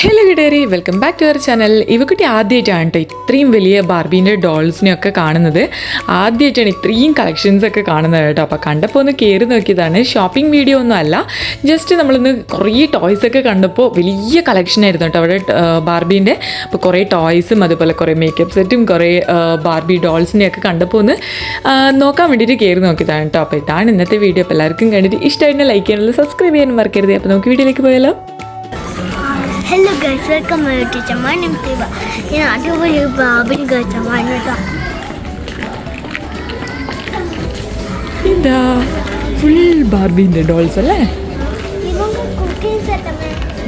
Hello ഗിഡേരി, welcome back to our channel. ഇവക്കുട്ടി ആദ്യമായിട്ടാണ് കേട്ടോ ഇത്രയും വലിയ ബാർബീൻ്റെ ഡോൾസിനെയൊക്കെ കാണുന്നത്. ആദ്യമായിട്ടാണ് ഇത്രയും കളക്ഷൻസൊക്കെ കാണുന്നത് കേട്ടോ. അപ്പോൾ കണ്ടപ്പോൾ ഒന്ന് കയറി നോക്കിയതാണ്. ഷോപ്പിംഗ് വീഡിയോ ഒന്നും അല്ല, ജസ്റ്റ് നമ്മളിന്ന് കുറേ ടോയ്സൊക്കെ കണ്ടപ്പോൾ വലിയ കളക്ഷനായിരുന്നു കേട്ടോ അവിടെ ബാർബീൻ്റെ. അപ്പോൾ കുറേ ടോയ്സും അതുപോലെ കുറേ മേക്കപ്പ് സെറ്റും കുറേ ബാർബി ഡോൾസിനെയൊക്കെ കണ്ടപ്പോൾ ഒന്ന് നോക്കാൻ വേണ്ടിയിട്ട് കയറി നോക്കിയതാണ് കേട്ടോ. അപ്പോൾ ഇതാണ് ഇന്നത്തെ വീഡിയോ. അപ്പോൾ എല്ലാവർക്കും കണ്ടിട്ട് ഇഷ്ടമായിട്ട് ലൈക്ക് ചെയ്യാനുള്ള സബ്സ്ക്രൈബ് ചെയ്യാനും മറക്കരുത്. അപ്പോൾ നമുക്ക് വീഡിയോയിലേക്ക് പോയാലോ. Hello guys, welcome to my YouTube channel. My name is Siva. ഞാൻ അടിപൊളി ബാബിന് കഴിച്ചാണ് കേട്ടോ. ഇതാ ഫുൾ ബാർബീൻ്റെ ഡോൾസ് അല്ലേ?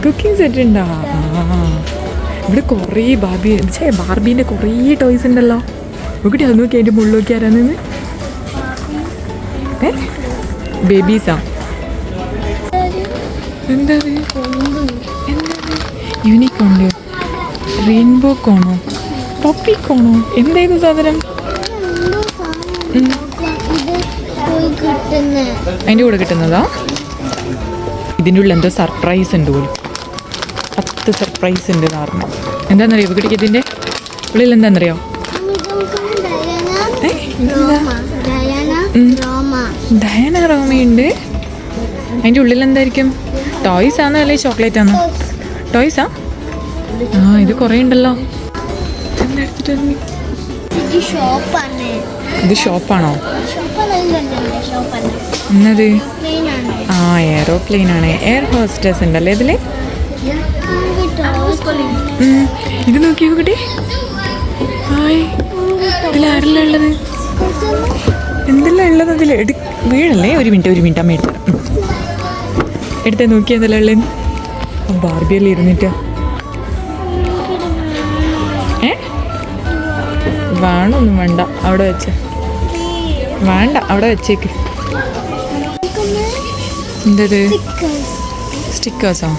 കുക്കിംഗ് സെറ്റ് ഉണ്ടോ? ഇവിടെ കുറേ ബാർബീൻ്റെ കുറേ ടോയ്സ് ഉണ്ടല്ലോ. നോക്കിട്ട് അത് നോക്കി അതിൻ്റെ മുകളിൽ നോക്കി ആരാന്ന്? ബേബീസാ? എന്താ യൂണിക്കോണ്ട്, റെയിൻബോ കോണോ, പപ്പി കോണോ, എന്തായിരുന്നു സാധനം? അതിൻ്റെ കൂടെ കിട്ടുന്നതാ? ഇതിൻ്റെ ഉള്ളിൽ എന്തോ സർപ്രൈസ് ഉണ്ട് പോലും. 10 സർപ്രൈസ് ഉണ്ട് കാരണം എന്താണെന്നറിയോ? ഇവക്കിടയ്ക്ക് ഇതിൻ്റെ ഉള്ളിൽ എന്താണെന്നറിയോ? ഡയാന റോമയുണ്ട്. അതിൻ്റെ ഉള്ളിൽ എന്തായിരിക്കും? ടോയ്സ് ആണോ അല്ലെങ്കിൽ ചോക്ലേറ്റ് ആണോ? ടോയ്സാ? ഇത് കുറേ ഉണ്ടല്ലോ. ഇത് ഷോപ്പാണോ? എന്നത്? എയറോപ്ലെയിൻ ആണ്. എയർ ഹോസ്റ്റസ് ഉണ്ടല്ലേ ഇതില്? ഇത് നോക്കിയോ കുട്ടി. ഇതിലാരെല്ലാം ഉള്ളത്? എന്തെല്ലാം ഉള്ളത് അതിൽ? വീഴല്ലേ? ഒരു മിനിറ്റ് അമ്മ എടുത്തേ നോക്കി എന്തെല്ലാം ഉള്ളത്. ബാർബിയല്ലേ ഇരുന്നിട്ട് വേണമൊന്നും വേണ്ട, അവിടെ വെച്ച വേണ്ട, അവിടെ വെച്ചേക്ക്. എന്തത്? സ്റ്റിക്കേഴ്സോ?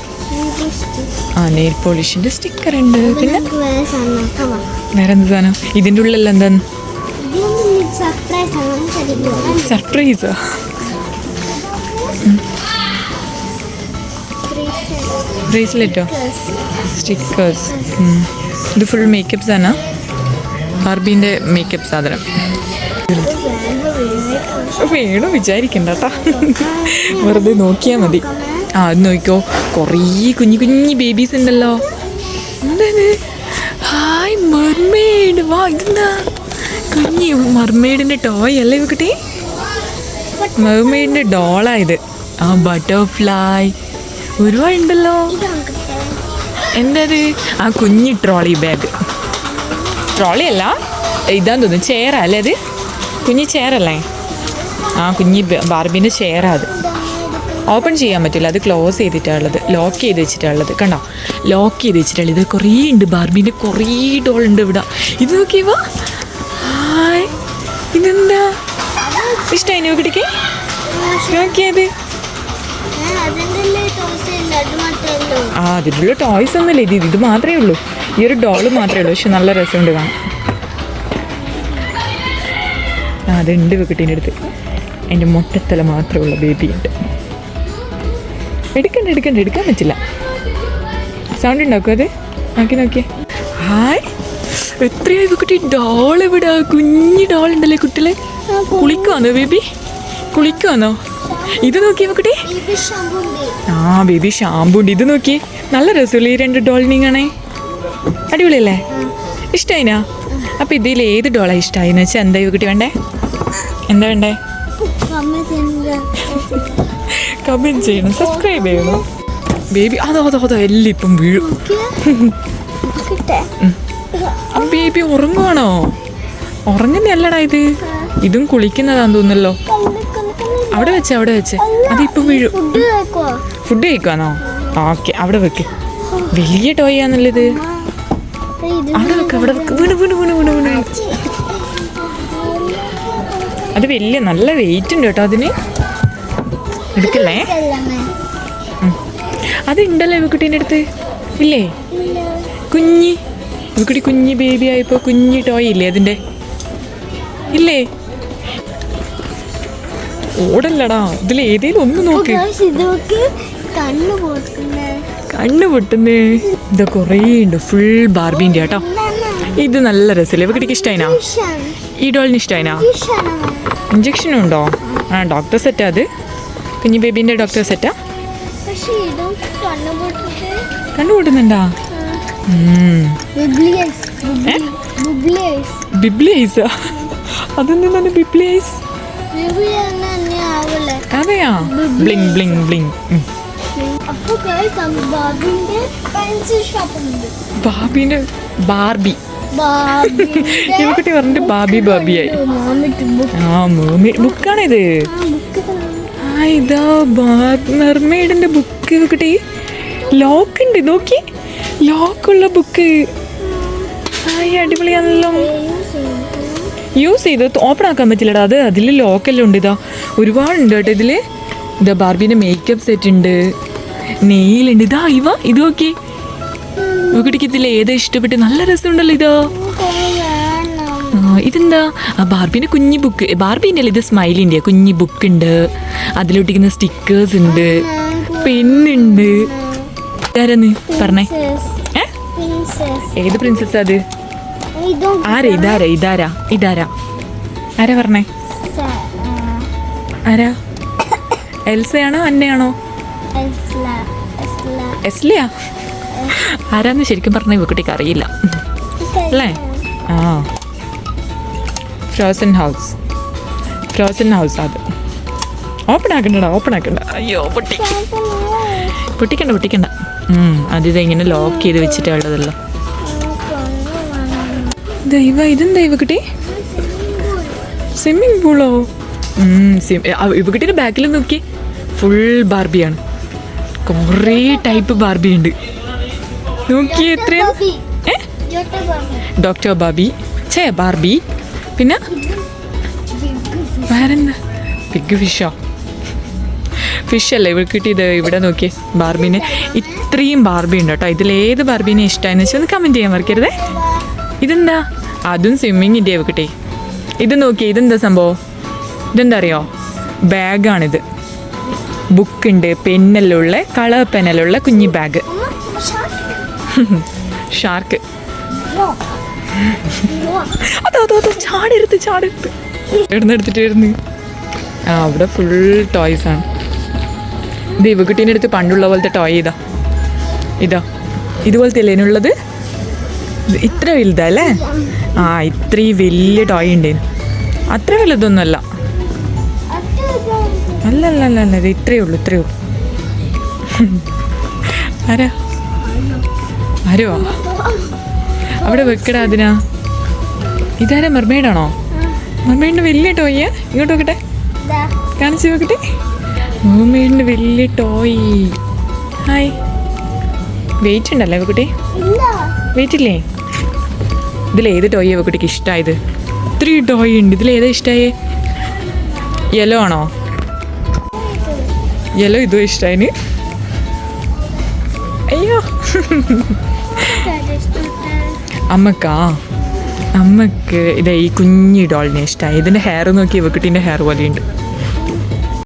നെയിൽ പോളിഷിന്റെ സ്റ്റിക്കർ ഉണ്ട്. പിന്നെ വേറെ എന്ത് സാധനം? ഇതിൻ്റെ ഉള്ളിൽ എന്താന്ന്? സർപ്രൈസോ? ബ്രേസ്ലെറ്റോ? സ്റ്റിക്കേഴ്സ്. ഇത് ഫുൾ മേക്കപ്പ് സാധന? ബാർബീൻ്റെ മേക്കപ്പ് സാധനം വേണം വിചാരിക്കണ്ട കേട്ടോ, വെറുതെ നോക്കിയാൽ മതി. അത് നോക്കിക്കോ, കുറേ കുഞ്ഞു ബേബീസ് ഉണ്ടല്ലോ. എന്താണ്? Hi mermaid. വാ, ഇതെന്താ? കുഞ്ഞി മെർമെയ്ഡിൻ്റെ ടോയ് അല്ലേ ഇവക്കുട്ടി? മെർമെയ്ഡിൻ്റെ ഡോളായത്. ബട്ടർഫ്ലൈ ഒരുപാടുണ്ടല്ലോ. എന്തത്? കുഞ്ഞി ട്രോളി ബാഗ്. ട്രോളി അല്ല, ഇതാന്ന് തോന്നുന്നു ചെയറാ അല്ലേ? അത് കുഞ്ഞി ചെയറല്ലേ? കുഞ്ഞി ബാർബീൻ്റെ ചെയറാ. അത് ഓപ്പൺ ചെയ്യാൻ പറ്റില്ല, അത് ക്ലോസ് ചെയ്തിട്ടുള്ളത്, ലോക്ക് ചെയ്ത് വെച്ചിട്ടുള്ളത്. കണ്ടോ, ലോക്ക് ചെയ്ത് വെച്ചിട്ടുള്ളത്. ഇത് കുറേ ഉണ്ട്, ബാർബീൻ്റെ കുറേ ഡോളുണ്ട് ഇവിടെ. ഇത് നോക്കിയവാ. ഹായ്, ഇതെന്താ? ഇഷ്ടമായി നോക്കിട്ടേക്ക്? നോക്കിയത്? അതിലുള്ള ടോയ്സ് ഒന്നുമില്ല. ഇത് മാത്രമേ ഉള്ളൂ, ഈ ഒരു ഡോള് മാത്രമേ ഉള്ളൂ. പക്ഷെ നല്ല രസമുണ്ട് കാണാൻ. അതുണ്ട് കുട്ടീൻ്റെ അടുത്ത്. അതിൻ്റെ മുട്ടത്തല മാത്രമുള്ള ബേബി ഉണ്ട്. എടുക്കാൻ പറ്റില്ല. സൗണ്ട് ഉണ്ടാക്കും അത്. നോക്കിയേ. ഹായ്, എത്രയായി കുട്ടി ഡോൾ ഇവിടെ? കുഞ്ഞി ഡോൾ ഉണ്ടല്ലേ കുട്ടികളെ. കുളിക്കുവാന്നോ ബേബി? കുളിക്കുവാന്നോ? ഇത് നോക്കിയേ കുട്ടി. ബേബി ഷാമ്പു ഉണ്ട്. ഇത് നോക്കിയേ, നല്ല രസമില്ലേ ഈ 2 ഡോളിനിങ്ങാണേ? അടിപൊളിയല്ലേ? ഇഷ്ടമായിനാ? അപ്പം ഇതിൽ ഏത് ഡോളാണ് ഇഷ്ടമായിന്ന് വെച്ചാൽ എന്താ കുട്ടി വേണ്ടേ? എന്താ വേണ്ടേ? കമൻറ്റ് ചെയ്യണം, സബ്സ്ക്രൈബ് ചെയ്യണം. ബേബി അതോ എല്ലാം ഇപ്പം വീഴും. ബേബി ഉറങ്ങുവാണോ? ഉറങ്ങുന്നല്ലടാ ഇത്. ഇതും കുളിക്കുന്നതാന്ന് തോന്നുന്നല്ലോ. അവിടെ വെച്ച് അതിപ്പം വീഴും. ഫുഡ് കഴിക്കുവാണോ? ഓക്കെ, അവിടെ വെക്ക്. വലിയ ടോയ് ആണല്ലത്. അവിടെ വെക്ക്. വീണ്. അത് വലിയ നല്ല വെയിറ്റ് ഉണ്ട് കേട്ടോ അതിന്. എടുക്കല്ലേ? അതുണ്ടല്ലോ ഇവക്കുട്ടീൻ്റെ അടുത്ത് ഇല്ലേ? ഇവക്കുട്ടി കുഞ്ഞി ബേബി ആയപ്പോൾ കുഞ്ഞി ടോയ് ഇല്ലേ അതിൻ്റെ? ഇല്ലേ? ഓടല്ലടാ, ഇതിൽ ഏതേലും ഒന്ന് നോക്ക്. കണ്ണു പൊട്ടുന്നേ. ഇത് കുറേ ഉണ്ട്, ഫുൾ ബാർബിൻ്റെ കേട്ടോ. ഇത് നല്ല രസമില്ലേ, ഇവക്കിടയ്ക്ക് ഇഷ്ടമായിനാ? ഈ ഡോളിന് ഇഷ്ടമായിനാ? ഇഞ്ചക്ഷനും ഉണ്ടോ? ആ, ഡോക്ടർ സെറ്റാ അത്, കുഞ്ഞു ബേബീൻ്റെ ഡോക്ടർ സെറ്റാ. കണ്ണു പൊട്ടുന്നുണ്ടാ? ബിബ്ലിയൈസാ? അതെന്താണ് ബിബ്ലിയൈസ്? അതെയാ, ബ്ലിങ് ബ്ലിങ് ബ്ലിങ്. ബാബിന്റെ ബാർബി ഇവക്കുട്ടി പറഞ്ഞിട്ട് ബാബി ബാബിയായി. ആ, ബുക്കാണിത്. ആ, ഇതാ മെർമെയ്ഡിന്റെ ബുക്ക്. ഇവക്കുട്ടി ലോക്ക് ഉണ്ട്, നോക്കി, ലോക്കുള്ള ബുക്ക്. അടിപൊളിയാണല്ലോ. യൂസ് ചെയ്ത് ഓപ്പൺ ആക്കാൻ പറ്റില്ലടാ, അത് അതിൽ ലോക്കെല്ലാം ഉണ്ട്. ഇതാ ഒരുപാടുണ്ട് കേട്ടോ ഇതിൽ. ഇതാ ബാർബീൻ്റെ മേക്കപ്പ് സെറ്റ് ഉണ്ട്, നെയിലുണ്ട്. ഇതാ ഇത് നോക്കി, ഇവക്കിടയ്ക്ക് ഇതിൽ ഏതാ ഇഷ്ടപ്പെട്ട്? നല്ല രസമുണ്ടല്ലോ ഇതാ. ഇതെന്താ? ബാർബീൻ്റെ കുഞ്ഞി ബുക്ക്. ബാർബീൻ്റെ അല്ല, ഇത് സ്മൈലിൻ്റെ കുഞ്ഞി ബുക്ക് ഉണ്ട്. അതിലൊട്ടിക്കുന്ന സ്റ്റിക്കേഴ്സ് ഉണ്ട്, പെണ്ണുണ്ട്. ഇതാരെന്ന് പറഞ്ഞേ? ഏത് പ്രിൻസസ് അത്? ഇതാരാ ആരാ പറഞ്ഞേ? ആരാ? എൽസയാണോ അന്നയാണോ? എസ്ലിയാ? ആരാന്ന് ശരിക്കും പറഞ്ഞ ഇവക്കുട്ടിക്ക് അറിയില്ല അല്ലേ? ആ, ഫ്രോസൺ ഹൗസ് അത്. ഓപ്പൺ ആക്കണ്ട. അയ്യോ, പൊട്ടിക്കണ്ട. അതിത് ഇങ്ങനെ ലോക്ക് ചെയ്ത് വെച്ചിട്ടുള്ളതല്ലോ. ഇതെന്താ ഇവക്കുട്ടി? സ്വിമ്മിങ് പൂളോ? ഇവക്കുട്ടിയുടെ ബാക്കിൽ നോക്കി, ഫുൾ ബാർബിയാണ്. കുറേ ടൈപ്പ് ബാർബി ഉണ്ട്, നോക്കി. എത്രയാ? ഡോക്ടർ ബാബി, ബാർബി. പിന്നെ വേറെന്താ? ബിഗ് ഫിഷ് അല്ലേ ഇവൾക്കിട്ടി? ഇത് ഇവിടെ നോക്കിയേ, ബാർബീനെ. ഇത്രയും ബാർബി ഉണ്ട് കേട്ടോ. ഇതിലേത് ബാർബീനെ ഇഷ്ടമായെന്ന് വെച്ചാൽ ഒന്ന് കമൻറ്റ് ചെയ്യാൻ മറക്കരുതേ. ഇതെന്താ? അതും സ്വിമ്മിങ്ങിൻ്റെ ഇവക്കിട്ടേ. ഇത് നോക്കിയേ, ഇതെന്താ സംഭവം? ഇതെന്താ അറിയോ? ബാഗാണിത്. ബുക്കുണ്ട്, പെന്നെല്ലാം ഉള്ള, കളർ പെന്നെല്ലാം കുഞ്ഞി ബാഗ്. ഷാർക്ക്. അതോ ചാടെടുത്ത് എടുത്തിട്ടായിരുന്നു. ആ, അവിടെ ഫുൾ ടോയ്സ് ആണ്. ഇത് ഇവക്കുട്ടീൻ്റെ അടുത്ത് പണ്ടുള്ള പോലത്തെ ടോയ് ഇതാ ഇതുപോലത്തെ അല്ലേ ഉള്ളത്? ഇത്ര വലുതാ അല്ലേ? ആ, ഇത്രയും വലിയ ടോയ് ഉണ്ടേനു. അത്ര വലുതൊന്നുമല്ല. അല്ല, ഇത് ഇത്രയേ ഉള്ളൂ. ആരോ അവിടെ വെക്കടാ അതിനാ. ഇതാരാ? മെർമെയ്ഡാണോ? മെർമെയ്ഡിൻ്റെ വലിയ ടോയ്. ഇങ്ങോട്ട് നോക്കട്ടെ, കാണിച്ചു നോക്കട്ടെ. മെർമെയ്ഡിൻ്റെ വലിയ ടോയ്. ഹായ്. വെയിറ്റ് ഉണ്ടല്ലേ ഇവക്കുട്ടി? വെയിറ്റ് ഇല്ലേ? ഇതിലേത് ടോയ് ഇവക്കുട്ടിക്ക് ഇഷ്ടമായത്? ഇത്രയും ടോയ് ഉണ്ട്, ഇതിലേതാ ഇഷ്ടമായേ? യെല്ലോ ആണോ? യെല്ലോ ഇതും ഇഷ്ടമായിന്. അയ്യോ, അമ്മക്ക് ഇതാ ഈ കുഞ്ഞി ഡോളിനെ ഇഷ്ടമായി. ഇതിൻ്റെ ഹെയർ നോക്കി ഇവക്കുട്ടീൻ്റെ ഹെയർ പോലെ ഉണ്ട്.